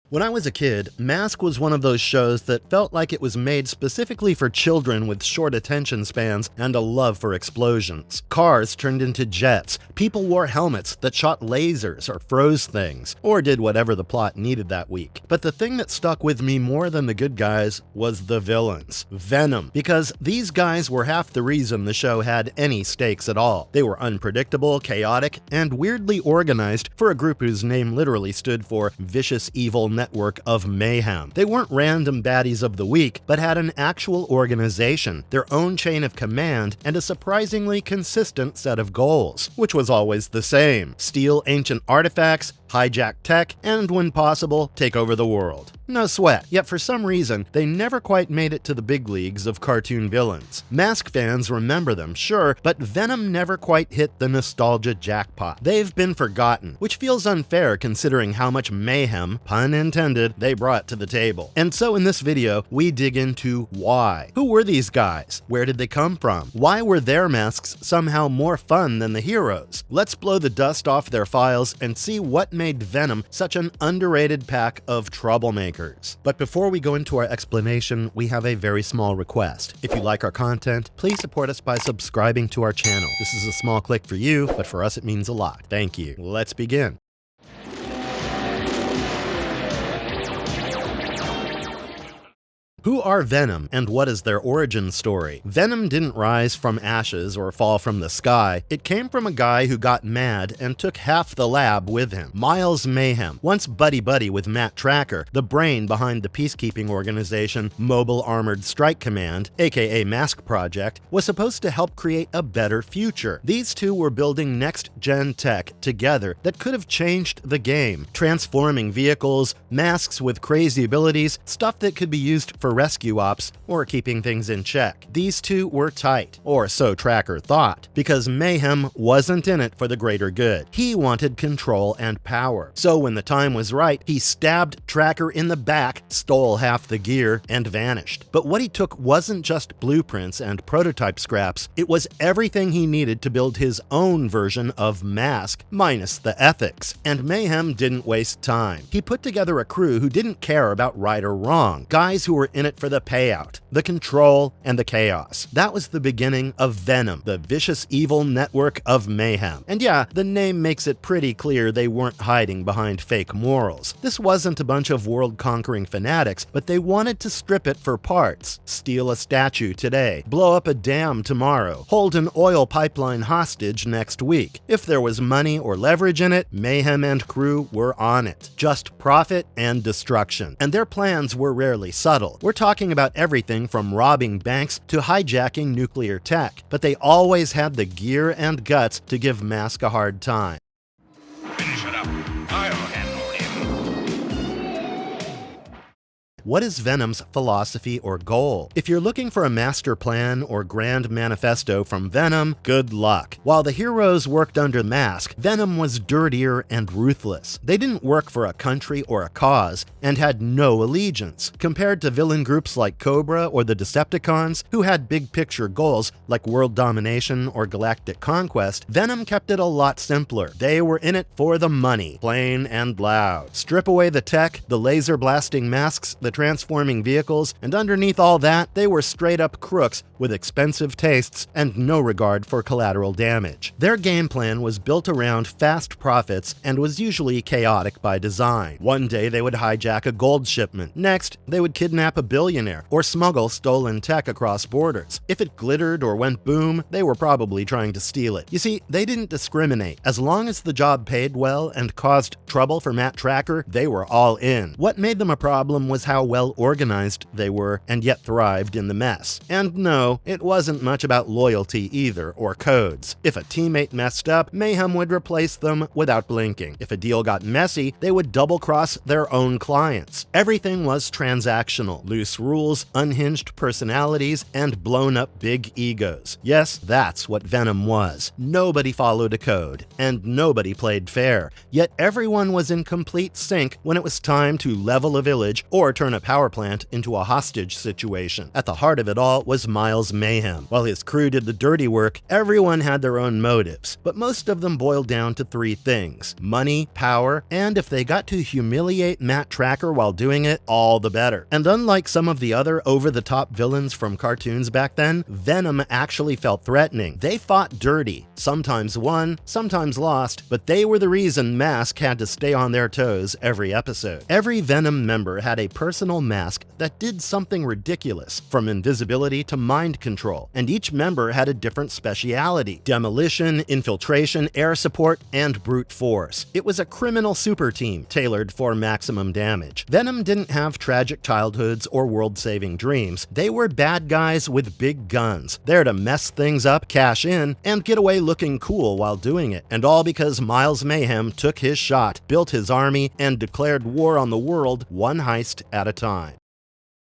When I was a kid, M.A.S.K was one of those shows that felt like it was made specifically for children with short attention spans and a love for explosions. Cars turned into jets, people wore helmets that shot lasers or froze things, or did whatever the plot needed that week. But the thing that stuck with me more than the good guys was the villains. Venom, because these guys were half the reason the show had any stakes at all. They were unpredictable, chaotic, and weirdly organized for a group whose name literally stood for Vicious Evil Network of Mayhem. They weren't random baddies of the week, but had an actual organization, their own chain of command, and a surprisingly consistent set of goals, which was always the same: steal ancient artifacts, hijack tech, and when possible, take over the world. No sweat. Yet for some reason, they never quite made it to the big leagues of cartoon villains. M.A.S.K fans remember them, sure, but Venom never quite hit the nostalgia jackpot. They've been forgotten, which feels unfair considering how much mayhem, pun intended, they brought to the table. And so in this video, we dig into why. Who were these guys? Where did they come from? Why were their masks somehow more fun than the heroes? Let's blow the dust off their files and see what made Venom such an underrated pack of troublemakers. But before we go into our explanation, we have a very small request. If you like our content, please support us by subscribing to our channel. This is a small click for you, but for us it means a lot. Thank you. Let's begin. Who are Venom, and what is their origin story? Venom didn't rise from ashes or fall from the sky. It came from a guy who got mad and took half the lab with him. Miles Mayhem, once buddy-buddy with Matt Tracker, the brain behind the peacekeeping organization Mobile Armored Strike Command, aka M.A.S.K Project, was supposed to help create a better future. These two were building next-gen tech together that could have changed the game, transforming vehicles, masks with crazy abilities, stuff that could be used for rescue ops, or keeping things in check. These two were tight, or so Tracker thought, because Mayhem wasn't in it for the greater good. He wanted control and power. So when the time was right, he stabbed Tracker in the back, stole half the gear, and vanished. But what he took wasn't just blueprints and prototype scraps, it was everything he needed to build his own version of M.A.S.K, minus the ethics. And Mayhem didn't waste time. He put together a crew who didn't care about right or wrong, guys who were in it for the payout, the control, and the chaos. That was the beginning of Venom, the Vicious Evil Network of Mayhem. And yeah, the name makes it pretty clear they weren't hiding behind fake morals. This wasn't a bunch of world-conquering fanatics, but they wanted to strip it for parts. Steal a statue today, blow up a dam tomorrow, hold an oil pipeline hostage next week. If there was money or leverage in it, Mayhem and crew were on it. Just profit and destruction. And their plans were rarely subtle. We're talking about everything from robbing banks to hijacking nuclear tech, but they always had the gear and guts to give M.A.S.K a hard time. Finish it up. I'll handle him. What is Venom's philosophy or goal? If you're looking for a master plan or grand manifesto from Venom, good luck. While the heroes worked under M.A.S.K, Venom was dirtier and ruthless. They didn't work for a country or a cause, and had no allegiance. Compared to villain groups like Cobra or the Decepticons, who had big picture goals like world domination or galactic conquest, Venom kept it a lot simpler. They were in it for the money, plain and loud. Strip away the tech, the laser blasting masks, the transforming vehicles, and underneath all that, they were straight up crooks with expensive tastes and no regard for collateral damage. Their game plan was built around fast profits and was usually chaotic by design. One day they would hijack a gold shipment. Next, they would kidnap a billionaire or smuggle stolen tech across borders. If it glittered or went boom, they were probably trying to steal it. You see, they didn't discriminate. As long as the job paid well and caused trouble for Matt Tracker, they were all in. What made them a problem was how well organized they were and yet thrived in the mess. And no, it wasn't much about loyalty either, or codes. If a teammate messed up, Mayhem would replace them without blinking. If a deal got messy, they would double-cross their own clients. Everything was transactional. Loose rules, unhinged personalities, and blown-up big egos. Yes, that's what Venom was. Nobody followed a code, and nobody played fair. Yet everyone was in complete sync when it was time to level a village or turn turn a power plant into a hostage situation. At the heart of it all was Miles Mayhem. While his crew did the dirty work, everyone had their own motives, but most of them boiled down to three things: money, power, and if they got to humiliate Matt Trakker while doing it, all the better. And unlike some of the other over-the-top villains from cartoons back then, Venom actually felt threatening. They fought dirty, sometimes won, sometimes lost, but they were the reason M.A.S.K had to stay on their toes every episode. Every Venom member had a personal mask that did something ridiculous, from invisibility to mind control, and each member had a different speciality: demolition, infiltration, air support, and brute force. It was a criminal super team tailored for maximum damage. Venom didn't have tragic childhoods or world-saving dreams. They were bad guys with big guns, there to mess things up, cash in, and get away looking cool while doing it. And all because Miles Mayhem took his shot, built his army, and declared war on the world one heist at a time.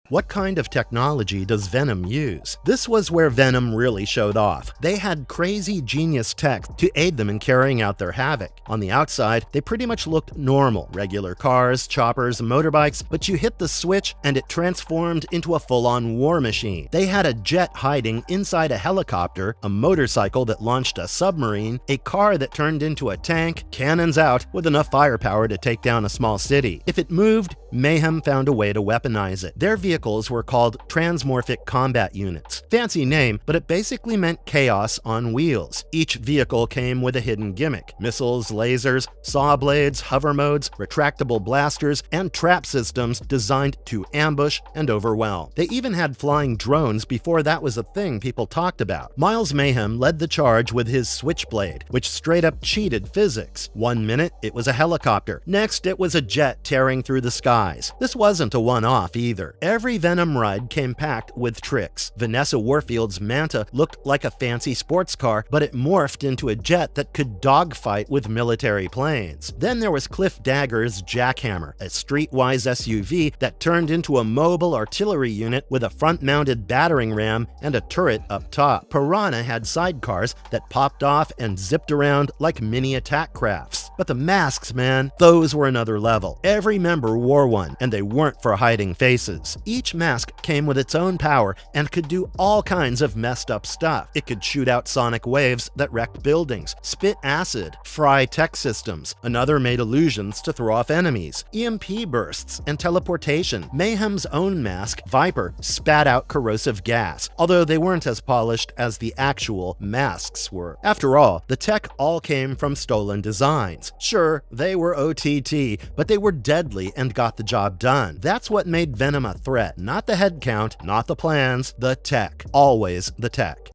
What kind of technology does Venom use? This was where Venom really showed off. They had crazy genius tech to aid them in carrying out their havoc. On the outside, they pretty much looked normal: regular cars, choppers, motorbikes, but you hit the switch and it transformed into a full-on war machine. They had a jet hiding inside a helicopter, a motorcycle that launched a submarine, a car that turned into a tank, cannons out with enough firepower to take down a small city. If it moved, Mayhem found a way to weaponize it. Their vehicles were called Transmorphic combat units. Fancy name, but it basically meant chaos on wheels. Each vehicle came with a hidden gimmick: missiles, lasers, saw blades, hover modes, retractable blasters, and trap systems designed to ambush and overwhelm. They even had flying drones before that was a thing people talked about. Miles Mayhem led the charge with his Switchblade, which straight up cheated physics. 1 minute, it was a helicopter. Next, it was a jet tearing through the skies. This wasn't a one-off either. Every Venom ride came packed with tricks. Vanessa Warfield's Manta looked like a fancy sports car, but it morphed into a jet that could dogfight with military planes. Then there was Cliff Dagger's Jackhammer, a streetwise SUV that turned into a mobile artillery unit with a front-mounted battering ram and a turret up top. Piranha had sidecars that popped off and zipped around like mini attack crafts. But the masks, man, those were another level. Every member wore one, and they weren't for hiding faces. Each mask came with its own power and could do all kinds of messed up stuff. It could shoot out sonic waves that wrecked buildings, spit acid, fry tech systems. Another made illusions to throw off enemies, EMP bursts, and teleportation. Mayhem's own mask, Viper, spat out corrosive gas, although they weren't as polished as the actual masks were. After all, the tech all came from stolen designs. Sure, they were OTT, but they were deadly and got the job done. That's what made Venom a threat. Not the head count, not the plans, the tech. Always the tech.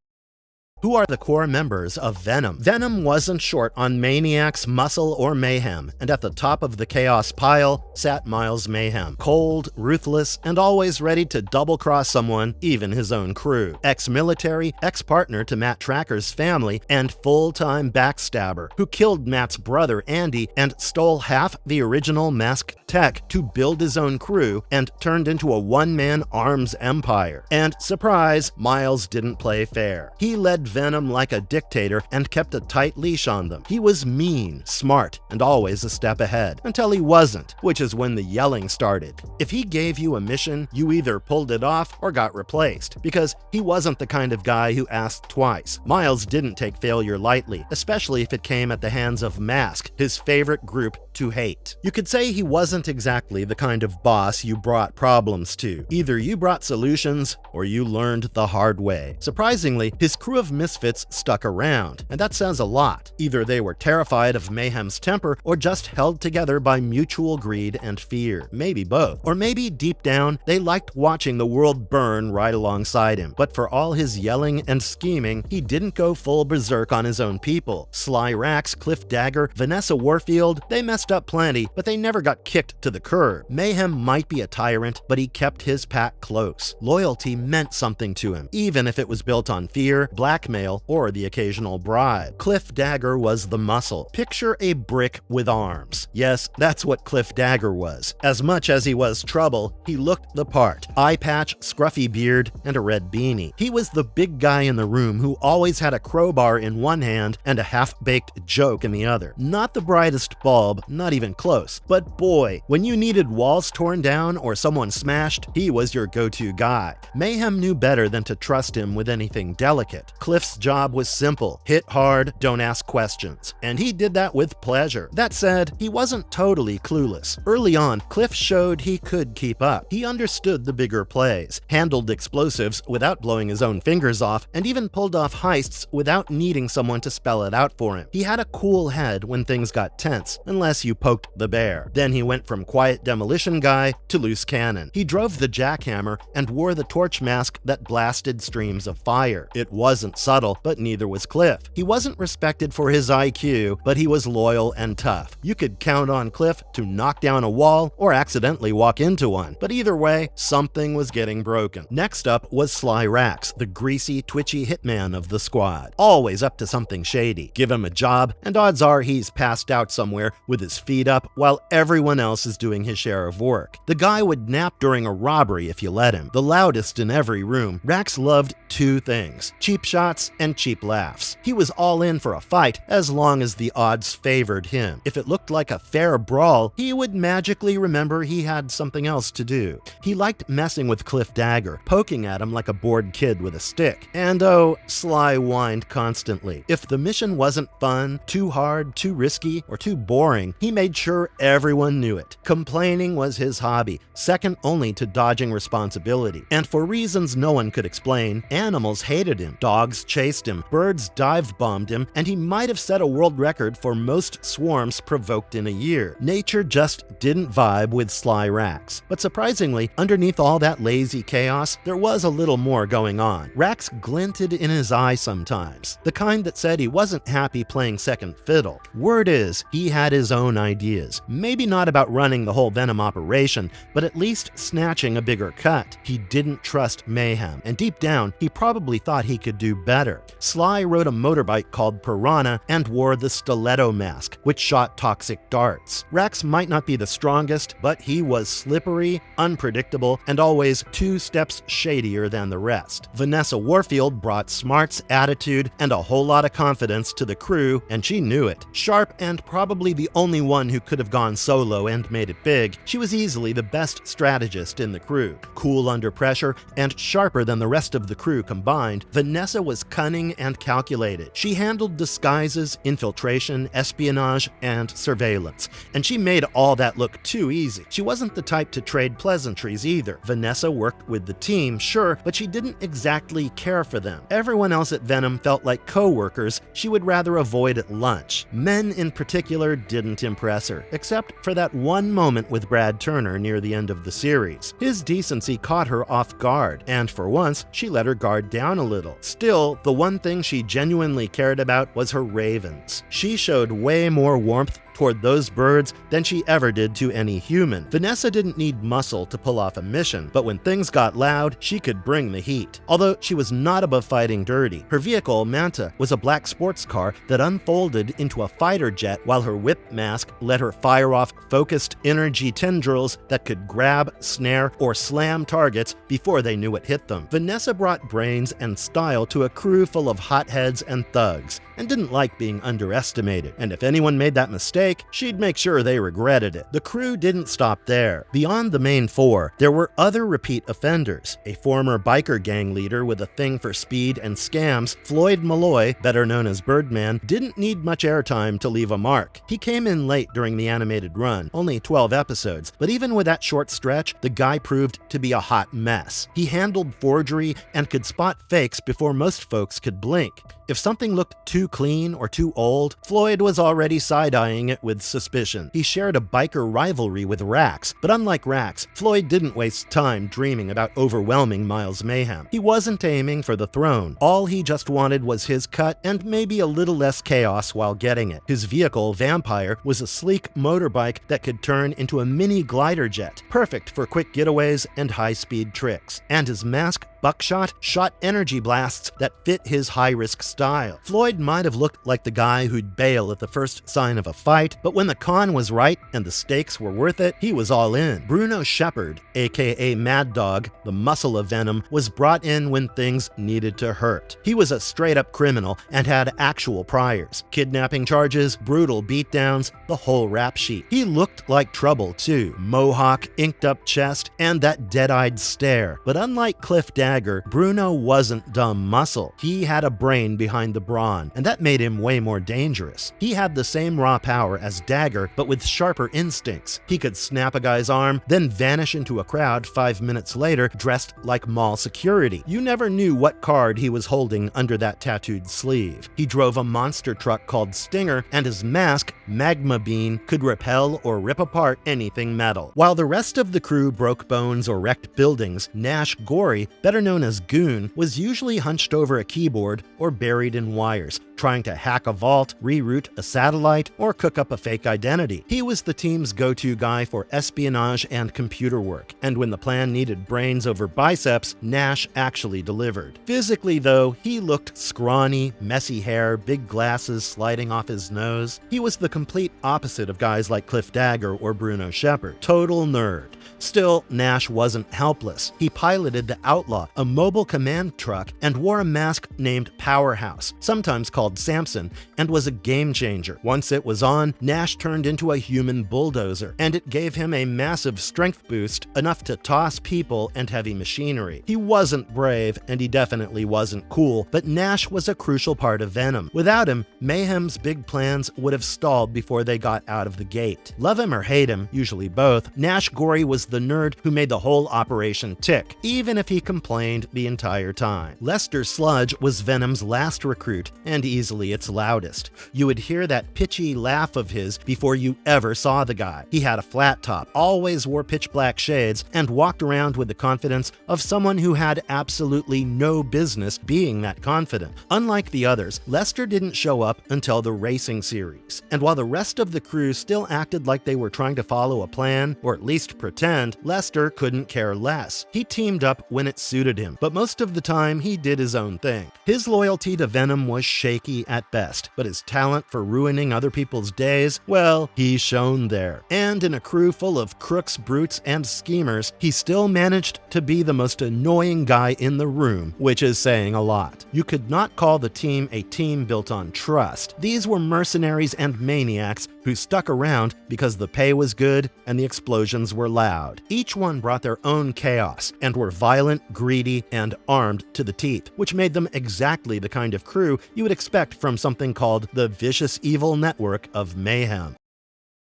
Who are the core members of Venom? Venom wasn't short on maniacs, muscle, or mayhem, and at the top of the chaos pile sat Miles Mayhem. Cold, ruthless, and always ready to double-cross someone, even his own crew. Ex-military, ex-partner to Matt Trakker's family, and full-time backstabber, who killed Matt's brother Andy and stole half the original M.A.S.K tech to build his own crew and turned into a one-man arms empire. And surprise, Miles didn't play fair. He led Venom like a dictator and kept a tight leash on them. He was mean, smart, and always a step ahead, until he wasn't, which is when the yelling started. If he gave you a mission, you either pulled it off or got replaced, because he wasn't the kind of guy who asked twice. Miles didn't take failure lightly, especially if it came at the hands of M.A.S.K, his favorite group to hate. You could say he wasn't exactly the kind of boss you brought problems to. Either you brought solutions, or you learned the hard way. Surprisingly, his crew of misfits stuck around, and that says a lot. Either they were terrified of Mayhem's temper, or just held together by mutual greed and fear. Maybe both. Or maybe deep down, they liked watching the world burn right alongside him. But for all his yelling and scheming, he didn't go full berserk on his own people. Sly Rax, Cliff Dagger, Vanessa Warfield, they messed up plenty, but they never got kicked to the curb. Mayhem might be a tyrant, but he kept his pack close. Loyalty meant something to him, even if it was built on fear, blackmail, or the occasional bribe. Cliff Dagger was the muscle. Picture a brick with arms. Yes, that's what Cliff Dagger was. As much as he was trouble, he looked the part. Eye patch, scruffy beard, and a red beanie. He was the big guy in the room who always had a crowbar in one hand and a half-baked joke in the other. Not the brightest bulb, not even close. But boy, when you needed walls torn down or someone smashed, he was your go-to guy. Mayhem knew better than to trust him with anything delicate. Cliff's job was simple: hit hard, don't ask questions. And he did that with pleasure. That said, he wasn't totally clueless. Early on, Cliff showed he could keep up. He understood the bigger plays, handled explosives without blowing his own fingers off, and even pulled off heists without needing someone to spell it out for him. He had a cool head when things got tense, unless you poked the bear. Then he went from quiet demolition guy to loose cannon. He drove the jackhammer and wore the torch mask that blasted streams of fire. It wasn't subtle, but neither was Cliff. He wasn't respected for his IQ, but he was loyal and tough. You could count on Cliff to knock down a wall or accidentally walk into one, but either way, something was getting broken. Next up was Sly Rax, the greasy, twitchy hitman of the squad. Always up to something shady. Give him a job, and odds are he's passed out somewhere with his feet up while everyone else is doing his share of work. The guy would nap during a robbery if you let him. The loudest in every room, Rax loved two things: cheap shots and cheap laughs. He was all in for a fight as long as the odds favored him. If it looked like a fair brawl, he would magically remember he had something else to do. He liked messing with Cliff Dagger, poking at him like a bored kid with a stick. And oh, Sly whined constantly. If the mission wasn't fun, too hard, too risky, or too boring, he made sure everyone knew it. Complaining was his hobby, second only to dodging responsibility. And for reasons no one could explain, animals hated him. Dogs chased him, birds dive-bombed him, and he might have set a world record for most swarms provoked in a year. Nature just didn't vibe with Sly Rax. But surprisingly, underneath all that lazy chaos, there was a little more going on. Rax glinted in his eye sometimes, the kind that said he wasn't happy playing second fiddle. Word is, he had his own ideas. Maybe not about running the whole Venom operation, but at least snatching a bigger cut. He didn't trust Mayhem, and deep down, he probably thought he could do better. Sly rode a motorbike called Piranha and wore the stiletto mask, which shot toxic darts. Rax might not be the strongest, but he was slippery, unpredictable, and always 2 steps shadier than the rest. Vanessa Warfield brought smarts, attitude, and a whole lot of confidence to the crew, and she knew it. Sharp and probably the only one who could have gone solo and made it big, she was easily the best strategist in the crew. Cool under pressure and sharper than the rest of the crew combined, Vanessa was cunning and calculated. She handled disguises, infiltration, espionage, and surveillance, and she made all that look too easy. She wasn't the type to trade pleasantries either. Vanessa worked with the team, sure, but she didn't exactly care for them. Everyone else at Venom felt like co-workers she would rather avoid at lunch. Men in particular didn't impress her, except for that one moment with Brad Turner near the end of the series. His decency caught her off guard, and for once, she let her guard down a little. Still, the one thing she genuinely cared about was her ravens. She showed way more warmth toward those birds than she ever did to any human. Vanessa didn't need muscle to pull off a mission, but when things got loud, she could bring the heat. Although she was not above fighting dirty. Her vehicle, Manta, was a black sports car that unfolded into a fighter jet, while her whip mask let her fire off focused energy tendrils that could grab, snare, or slam targets before they knew what hit them. Vanessa brought brains and style to a crew full of hotheads and thugs, and didn't like being underestimated. And if anyone made that mistake, she'd make sure they regretted it. The crew didn't stop there. Beyond the main 4, there were other repeat offenders. A former biker gang leader with a thing for speed and scams, Floyd Malloy, better known as Birdman, didn't need much airtime to leave a mark. He came in late during the animated run, only 12 episodes, but even with that short stretch, the guy proved to be a hot mess. He handled forgery and could spot fakes before most folks could blink. If something looked too clean or too old, Floyd was already side-eyeing it with suspicion. He shared a biker rivalry with Rax, but unlike Rax, Floyd didn't waste time dreaming about overwhelming Miles Mayhem. He wasn't aiming for the throne. All he just wanted was his cut and maybe a little less chaos while getting it. His vehicle, Vampire, was a sleek motorbike that could turn into a mini glider jet, perfect for quick getaways and high-speed tricks. And his mask Buckshot shot energy blasts that fit his high-risk style. Floyd might have looked like the guy who'd bail at the first sign of a fight, but when the con was right and the stakes were worth it, he was all in. Bruno Shepard, aka Mad Dog, the muscle of Venom, was brought in when things needed to hurt. He was a straight-up criminal and had actual priors. Kidnapping charges, brutal beatdowns, the whole rap sheet. He looked like trouble too. Mohawk, inked-up chest, and that dead-eyed stare. But unlike Cliff Dagger, Bruno wasn't dumb muscle. He had a brain behind the brawn, and that made him way more dangerous. He had the same raw power as Dagger, but with sharper instincts. He could snap a guy's arm, then vanish into a crowd 5 minutes later dressed like mall security. You never knew what card he was holding under that tattooed sleeve. He drove a monster truck called Stinger, and his mask, Magma Bean, could repel or rip apart anything metal. While the rest of the crew broke bones or wrecked buildings, Nash Gory, better known as Goon, was usually hunched over a keyboard or buried in wires, trying to hack a vault, reroute a satellite, or cook up a fake identity. He was the team's go-to guy for espionage and computer work, and when the plan needed brains over biceps, Nash actually delivered. Physically, though, he looked scrawny, messy hair, big glasses sliding off his nose. He was the complete opposite of guys like Cliff Dagger or Bruno Shepard. Total nerd. Still, Nash wasn't helpless. He piloted the Outlaw, a mobile command truck, and wore a mask named Powerhouse, sometimes called Samson, and was a game changer. Once it was on, Nash turned into a human bulldozer, and it gave him a massive strength boost, enough to toss people and heavy machinery. He wasn't brave, and he definitely wasn't cool, but Nash was a crucial part of Venom. Without him, Mayhem's big plans would have stalled before they got out of the gate. Love him or hate him, usually both, Nash Gory was the nerd who made the whole operation tick, even if he complained the entire time. Lester Sludge was Venom's last recruit, and easily its loudest. You would hear that pitchy laugh of his before you ever saw the guy. He had a flat top, always wore pitch black shades, and walked around with the confidence of someone who had absolutely no business being that confident. Unlike the others, Lester didn't show up until the racing series, and while the rest of the crew still acted like they were trying to follow a plan, or at least pretend, Lester couldn't care less. He teamed up when it suited him, but most of the time he did his own thing. His loyalty to Venom was shaky at best, but his talent for ruining other people's days, well, he shone there. And in a crew full of crooks, brutes, and schemers, he still managed to be the most annoying guy in the room, which is saying a lot. You could not call the team a team built on trust. These were mercenaries and maniacs who stuck around because the pay was good and the explosions were loud. Each one brought their own chaos and were violent, greedy, and armed to the teeth, which made them exactly the kind of crew you would expect from something called the vicious evil network of Mayhem.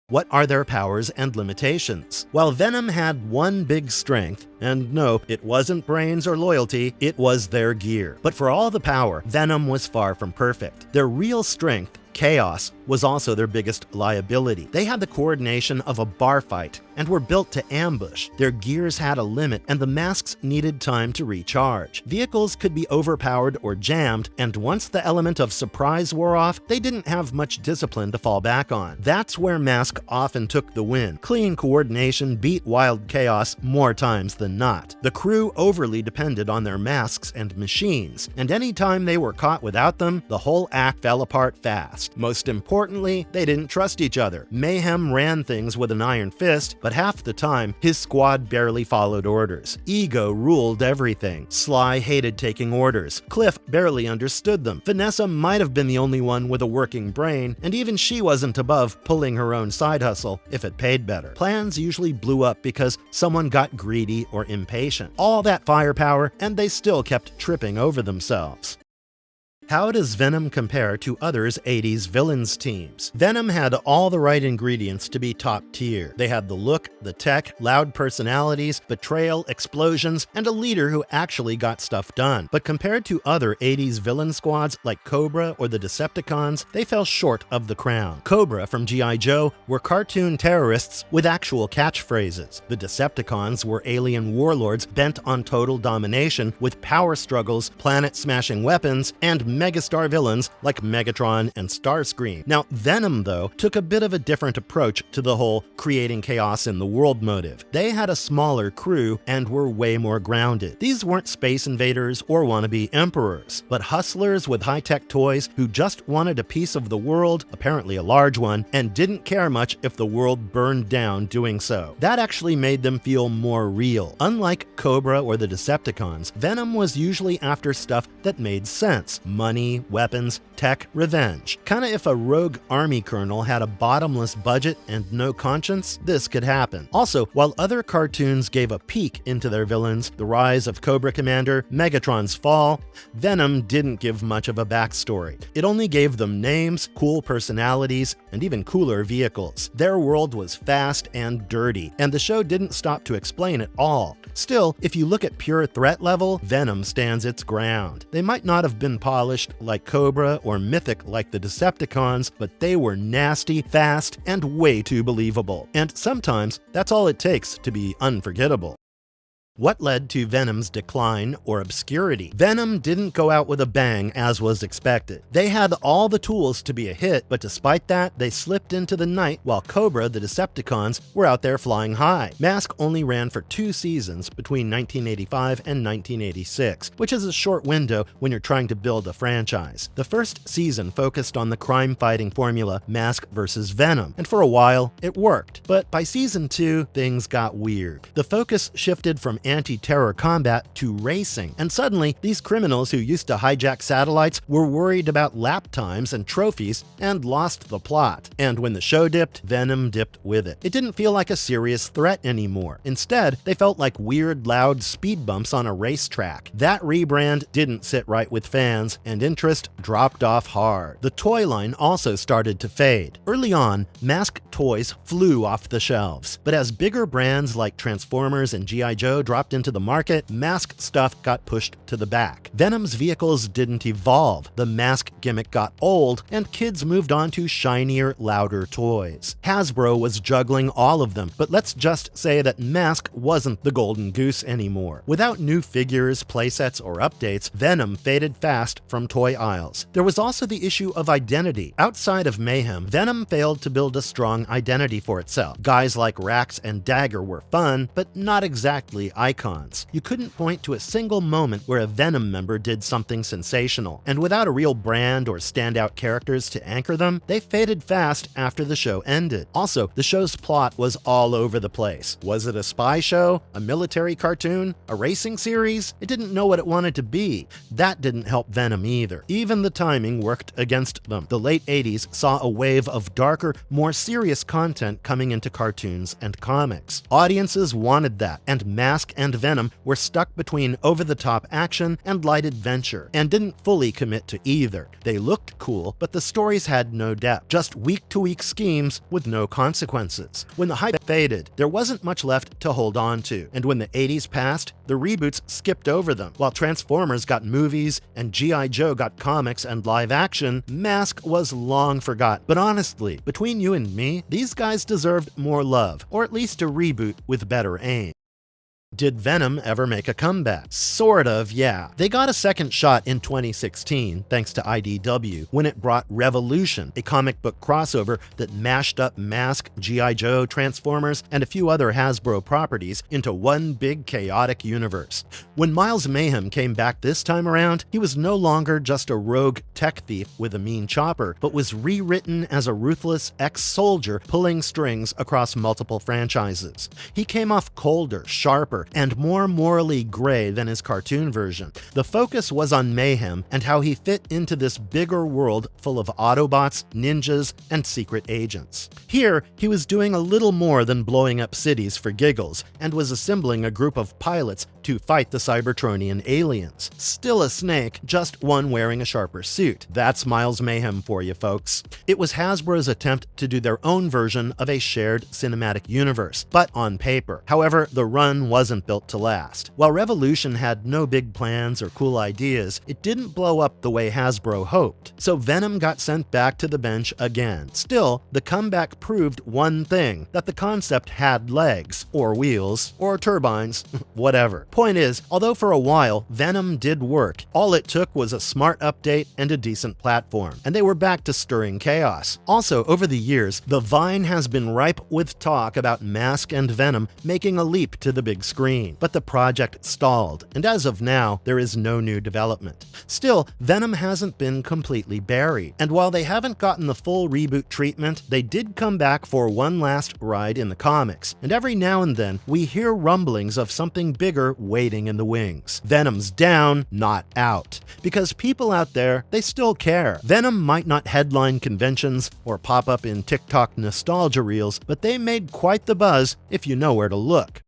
What are their powers and limitations? While Venom had one big strength, and no, it wasn't brains or loyalty, it was their gear. But for all the power, Venom was far from perfect. Their real strength, chaos, was also their biggest liability. They had the coordination of a bar fight and were built to ambush. Their gears had a limit, and the masks needed time to recharge. Vehicles could be overpowered or jammed, and once the element of surprise wore off, they didn't have much discipline to fall back on. That's where M.A.S.K often took the win. Clean coordination beat wild chaos more times than not. The crew overly depended on their masks and machines, and any time they were caught without them, the whole act fell apart fast. Most importantly, they didn't trust each other. Mayhem ran things with an iron fist, but half the time, his squad barely followed orders. Ego ruled everything. Sly hated taking orders. Cliff barely understood them. Vanessa might have been the only one with a working brain, and even she wasn't above pulling her own side hustle if it paid better. Plans usually blew up because someone got greedy or impatient. All that firepower, and they still kept tripping over themselves. How does Venom compare to others' 80s villains teams? Venom had all the right ingredients to be top tier. They had the look, the tech, loud personalities, betrayal, explosions, and a leader who actually got stuff done. But compared to other 80s villain squads like Cobra or the Decepticons, they fell short of the crown. Cobra from G.I. Joe were cartoon terrorists with actual catchphrases. The Decepticons were alien warlords bent on total domination with power struggles, planet-smashing weapons, and megastar villains like Megatron and Starscream. Now, Venom, though, took a bit of a different approach to the whole creating chaos in the world motive. They had a smaller crew and were way more grounded. These weren't space invaders or wannabe emperors, but hustlers with high-tech toys who just wanted a piece of the world, apparently a large one, and didn't care much if the world burned down doing so. That actually made them feel more real. Unlike Cobra or the Decepticons, Venom was usually after stuff that made sense. Money, weapons, tech, revenge. Kinda if a rogue army colonel had a bottomless budget and no conscience, this could happen. Also, while other cartoons gave a peek into their villains, the rise of Cobra Commander, Megatron's fall, Venom didn't give much of a backstory. It only gave them names, cool personalities, and even cooler vehicles. Their world was fast and dirty, and the show didn't stop to explain it all. Still, if you look at pure threat level, Venom stands its ground. They might not have been polished like Cobra or mythic like the Decepticons, but they were nasty, fast, and way too believable. And sometimes, that's all it takes to be unforgettable. What led to Venom's decline or obscurity? Venom didn't go out with a bang as was expected. They had all the tools to be a hit, but despite that, they slipped into the night while Cobra, the Decepticons, were out there flying high. M.A.S.K only ran for 2 seasons between 1985 and 1986, which is a short window when you're trying to build a franchise. The first season focused on the crime-fighting formula M.A.S.K versus Venom, and for a while, it worked. But by season 2, things got weird. The focus shifted from anti-terror combat to racing, and suddenly these criminals who used to hijack satellites were worried about lap times and trophies and lost the plot. And when the show dipped, Venom dipped with it. It didn't feel like a serious threat anymore. Instead, they felt like weird, loud speed bumps on a racetrack. That rebrand didn't sit right with fans, and interest dropped off hard. The toy line also started to fade. Early on, M.A.S.K toys flew off the shelves, but as bigger brands like Transformers and G.I. Joe dropped into the market, M.A.S.K stuff got pushed to the back. Venom's vehicles didn't evolve, the M.A.S.K gimmick got old, and kids moved on to shinier, louder toys. Hasbro was juggling all of them, but let's just say that M.A.S.K wasn't the golden goose anymore. Without new figures, playsets, or updates, Venom faded fast from toy aisles. There was also the issue of identity. Outside of Mayhem, Venom failed to build a strong identity for itself. Guys like Rax and Dagger were fun, but not exactly icons. You couldn't point to a single moment where a Venom member did something sensational, and without a real brand or standout characters to anchor them, they faded fast after the show ended. Also, the show's plot was all over the place. Was it a spy show? A military cartoon? A racing series? It didn't know what it wanted to be. That didn't help Venom either. Even the timing worked against them. The late 80s saw a wave of darker, more serious content coming into cartoons and comics. Audiences wanted that, and M.A.S.K and Venom were stuck between over-the-top action and light adventure, and didn't fully commit to either. They looked cool, but the stories had no depth, just week-to-week schemes with no consequences. When the hype faded, there wasn't much left to hold on to, and when the 80s passed, the reboots skipped over them. While Transformers got movies and G.I. Joe got comics and live action, M.A.S.K was long forgot. But honestly, between you and me, these guys deserved more love, or at least a reboot with better aim. Did Venom ever make a comeback? Sort of, yeah. They got a second shot in 2016, thanks to IDW, when it brought Revolution, a comic book crossover that mashed up M.A.S.K, G.I. Joe, Transformers, and a few other Hasbro properties into one big chaotic universe. When Miles Mayhem came back this time around, he was no longer just a rogue tech thief with a mean chopper, but was rewritten as a ruthless ex-soldier pulling strings across multiple franchises. He came off colder, sharper, and more morally gray than his cartoon version. The focus was on Mayhem and how he fit into this bigger world full of Autobots, ninjas, and secret agents. Here, he was doing a little more than blowing up cities for giggles, and was assembling a group of pilots to fight the Cybertronian aliens. Still a snake, just one wearing a sharper suit. That's Miles Mayhem for you, folks. It was Hasbro's attempt to do their own version of a shared cinematic universe, but on paper. However, the run wasn't wasn't built to last. While Revolution had no big plans or cool ideas, it didn't blow up the way Hasbro hoped. So Venom got sent back to the bench again. Still, the comeback proved one thing, that the concept had legs, or wheels, or turbines, whatever. Point is, although for a while Venom did work, all it took was a smart update and a decent platform, and they were back to stirring chaos. Also, over the years, the Vine has been ripe with talk about M.A.S.K and Venom making a leap to the big screen, but the project stalled, and as of now, there is no new development. Still, Venom hasn't been completely buried, and while they haven't gotten the full reboot treatment, they did come back for one last ride in the comics, and every now and then, we hear rumblings of something bigger waiting in the wings. Venom's down, not out, because people out there, they still care. Venom might not headline conventions or pop up in TikTok nostalgia reels, but they made quite the buzz if you know where to look.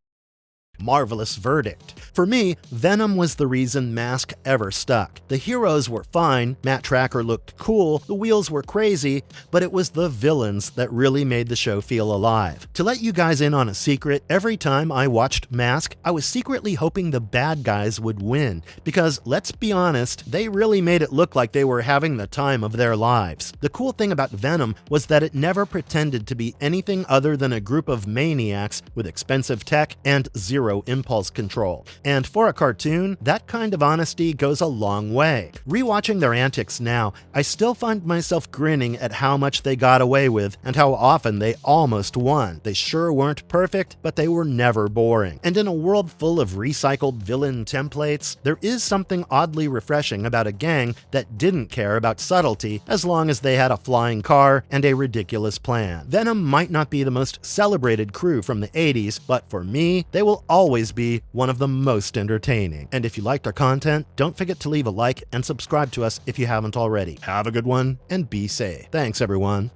Marvelous verdict. For me, Venom was the reason M.A.S.K ever stuck. The heroes were fine, Matt Tracker looked cool, the wheels were crazy, but it was the villains that really made the show feel alive. To let you guys in on a secret, every time I watched M.A.S.K, I was secretly hoping the bad guys would win, because let's be honest, they really made it look like they were having the time of their lives. The cool thing about Venom was that it never pretended to be anything other than a group of maniacs with expensive tech and zero impulse control. And for a cartoon, that kind of honesty goes a long way. Rewatching their antics now, I still find myself grinning at how much they got away with and how often they almost won. They sure weren't perfect, but they were never boring. And in a world full of recycled villain templates, there is something oddly refreshing about a gang that didn't care about subtlety as long as they had a flying car and a ridiculous plan. Venom might not be the most celebrated crew from the 80s, but for me, they will always be one of the most entertaining. And if you liked our content, don't forget to leave a like and subscribe to us if you haven't already. Have a good one and be safe. Thanks, everyone.